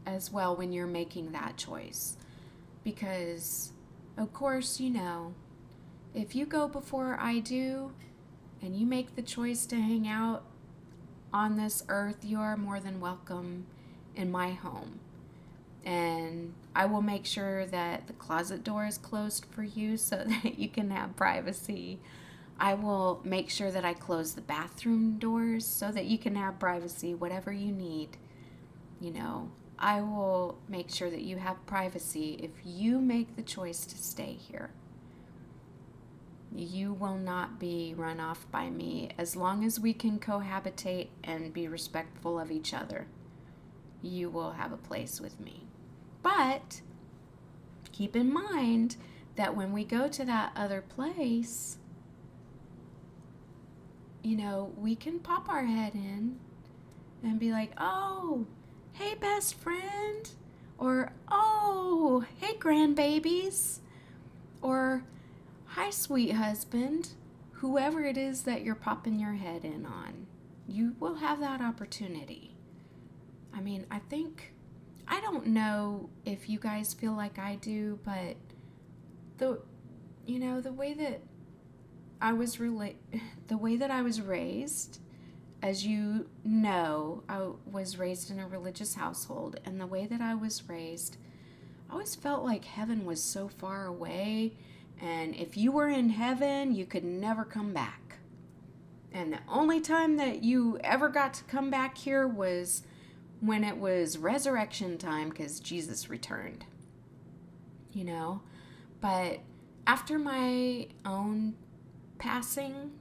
as well when you're making that choice. Because, of course, if you go before I do and you make the choice to hang out on this earth, you are more than welcome in my home. And I will make sure that the closet door is closed for you so that you can have privacy. I will make sure that I close the bathroom doors so that you can have privacy, whatever you need. I will make sure that you have privacy if you make the choice to stay here. You will not be run off by me as long as we can cohabitate and be respectful of each other. You will have a place with me. But keep in mind that when we go to that other place, we can pop our head in and be like, oh, hey, best friend, or oh, hey, grandbabies, or hi, sweet husband, whoever it is that you're popping your head in on. You will have that opportunity. I don't know if you guys feel like I do, but the way that I was raised, as you know, I was raised in a religious household, and the way that I was raised, I always felt like heaven was so far away, and if you were in heaven, you could never come back. And the only time that you ever got to come back here was when it was resurrection time, because Jesus returned. But after my own passing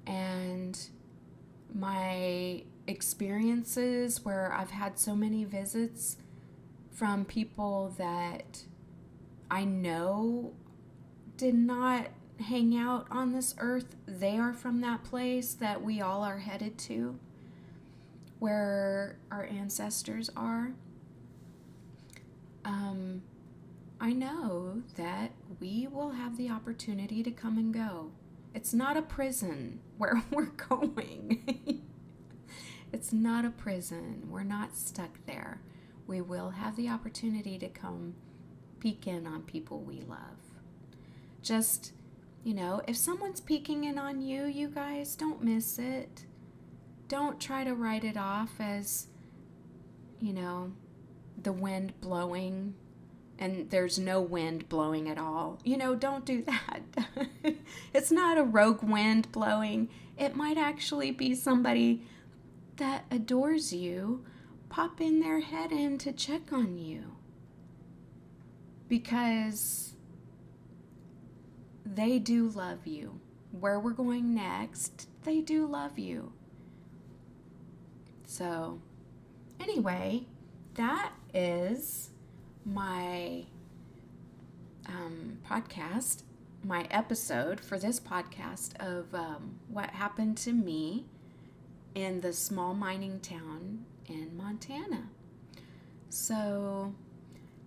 and my experiences where I've had so many visits from people that I know did not hang out on this earth, they are from that place that we all are headed to, where our ancestors are. I know that we will have the opportunity to come and go. It's not a prison where we're going. It's not a prison. We're not stuck there. We will have the opportunity to come peek in on people we love. Just, if someone's peeking in on you, you guys, don't miss it. Don't try to write it off as, the wind blowing and there's no wind blowing at all. Don't do that. It's not a rogue wind blowing. It might actually be somebody that adores you popping their head in to check on you, because they do love you. Where we're going next, they do love you. So, anyway, that is my podcast, my episode for this podcast of what happened to me in the small mining town in Montana. So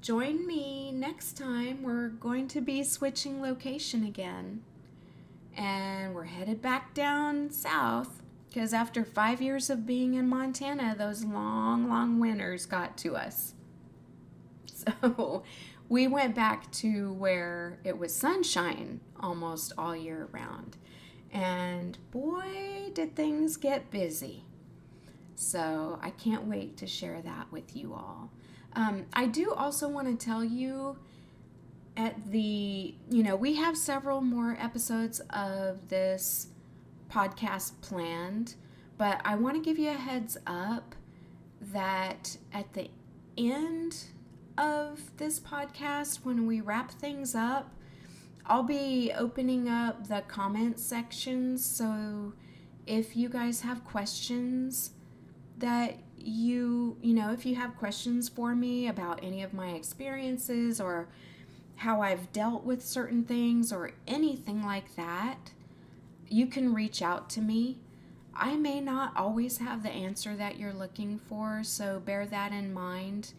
join me next time. We're going to be switching location again, and we're headed back down south, because after 5 years of being in Montana, those long winters got to us. So we went back to where it was sunshine almost all year round. And boy, did things get busy. So I can't wait to share that with you all. I do also want to tell you we have several more episodes of this podcast planned, but I want to give you a heads up that at the end of this podcast, when we wrap things up, I'll be opening up the comment sections. So if you guys have questions that if you have questions for me about any of my experiences or how I've dealt with certain things or anything like that, you can reach out to me. I may not always have the answer that you're looking for, so bear that in mind.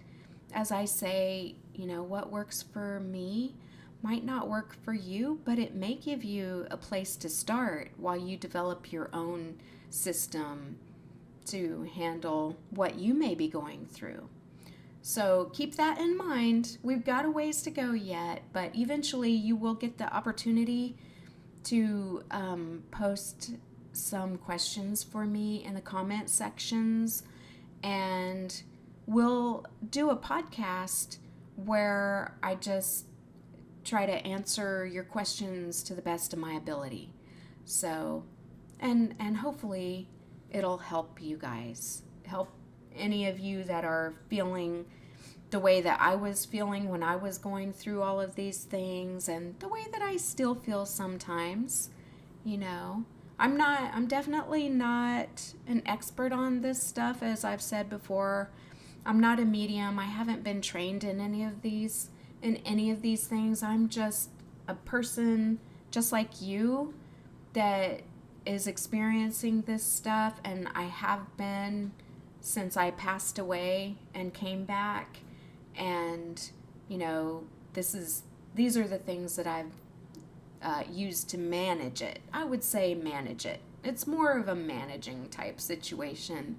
As I say, what works for me might not work for you, but it may give you a place to start while you develop your own system to handle what you may be going through. So keep that in mind. We've got a ways to go yet, but eventually you will get the opportunity to post some questions for me in the comment sections, and we'll do a podcast where I just try to answer your questions to the best of my ability. So, and hopefully it'll help you guys, help any of you that are feeling the way that I was feeling when I was going through all of these things, and the way that I still feel sometimes. I'm definitely not an expert on this stuff, as I've said before. I'm not a medium. I haven't been trained in any of these things. I'm just a person just like you that is experiencing this stuff, and I have been since I passed away and came back. And these are the things that I've used to manage it. I would say manage it. It's more of a managing type situation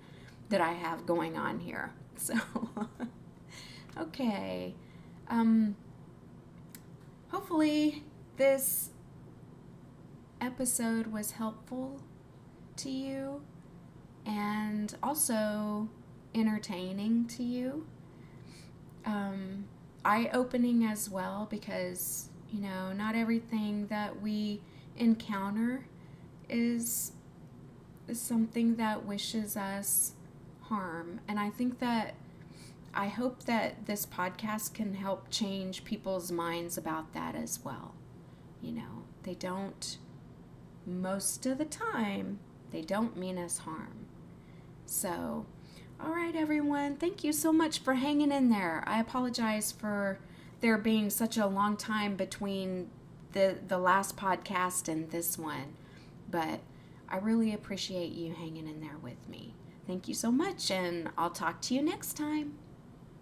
that I have going on here. So, okay. Hopefully this episode was helpful to you and also entertaining to you. Eye-opening as well, because not everything that we encounter is something that wishes us harm. And I hope that this podcast can help change people's minds about that as well. They don't, most of the time, they don't mean us harm. So, all right, everyone. Thank you so much for hanging in there. I apologize for there being such a long time between the last podcast and this one, but I really appreciate you hanging in there with me. Thank you so much, and I'll talk to you next time.